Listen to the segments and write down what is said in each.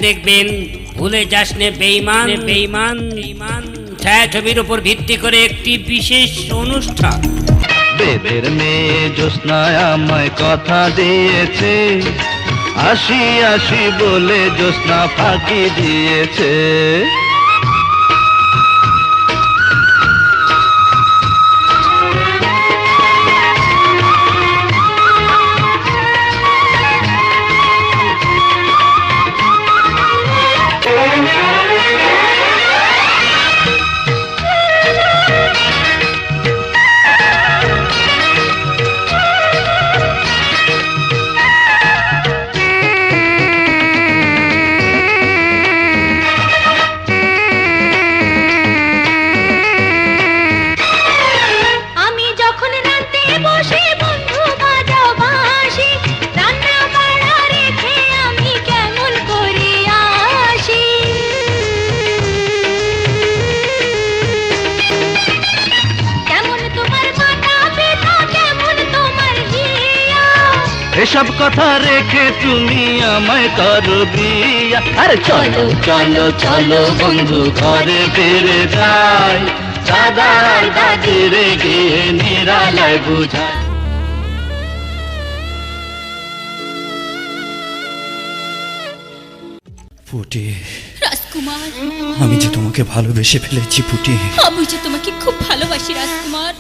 দেখবেন ভুলে যাস নে বেঈমান বেঈমান বেঈমান ছায়াছবির উপর ভিত্তি করে একটি বিশেষ অনুষ্ঠান। বেদের মেয়ে জ্যোৎস্না আমায় কথা দিয়েছে, আসি আসি বলে জ্যোৎস্না ফাঁকি দিয়েছে। এসব কথা রেখে তুমি আমায় করো বিয়া। আরে চলো চলো চলো বন্ধু ঘরে ফিরে যাই, দাদার দাদিরে গিয়ে নিরালায় বুঝাই। পুটি, রাজকুমার, আমি যে তোমাকে ভালোবেসে ফেলেছি পুটি। আমি যে তোমাকে খুব ভালোবাসি রাজকুমার।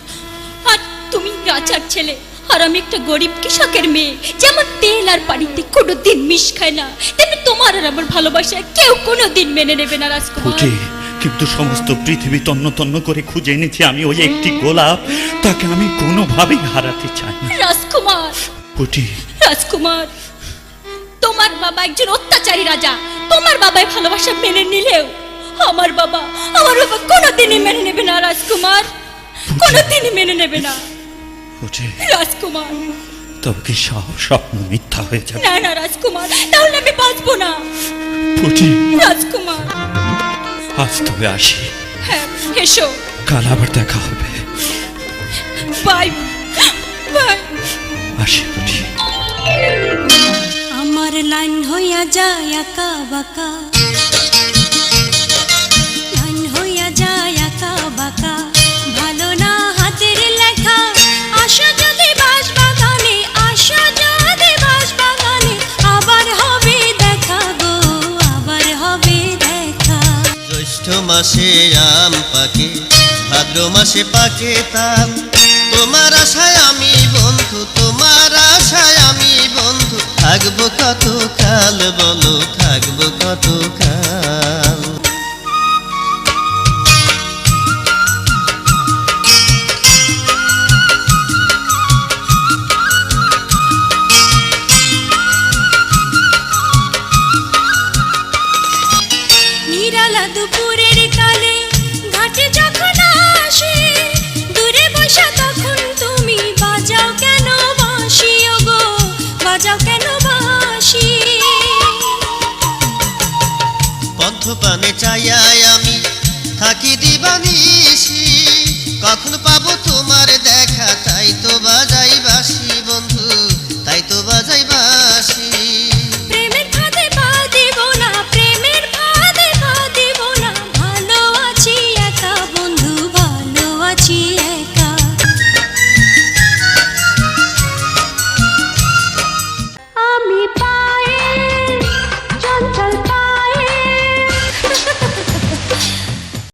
আর তুমি রাজার ছেলে, আর আমি একটা গরিব কৃষকের মেয়ে, যেমন তেল আর পানিতে কোনোদিন মিশ খায় না, তেমনি তোমার আর আমার ভালোবাসা কেউ কোনোদিন মেনে নেবে না রাজকুমার। পুটি, কিন্তু সমস্ত পৃথিবী তন্ন তন্ন করে খুঁজে এনেছি আমি ওই একটি গোলাপ, তাকে আমি কোনোভাবেই হারাতে চাই না রাজকুমার। পুটি, রাজকুমার, তোমার বাবা একজন অত্যাচারী রাজা। তোমার বাবাই ভালোবাসা মেনে নিলেও আমার বাবা কোনোদিনই মেনে নেবে না রাজকুমার, কোনোদিনই মেনে নেবে না পুটি। রাজকুমার, তবে কি সব স্বপ্ন মিথ্যা হয়ে যাবে? না না রাজকুমার, তাহলে আমি বাঁচবো না পুটি, রাজকুমার। আজ তবে আসি। হ্যাঁ, এসো। কাল আবার দেখা হবে। Bye bye. আসি পুটি। আমার লাইন হইয়া যায় আঁকা বাঁকা, লাইন হইয়া যায় আঁকা বাঁকা, ভালো না হাতের লেখা। আশা যদি বাস বাগানে, আশা যদি বাস বাগানে, আবার হবে দেখা গো, আবার হবে দেখা। জ্যৈষ্ঠ মাসে আম পাকে, ভাদ্র মাসে পাকে তাল। তোমার আশায় আমি বন্ধু, তোমার আশায় আমি বন্ধু, থাকবো কত কাল বলো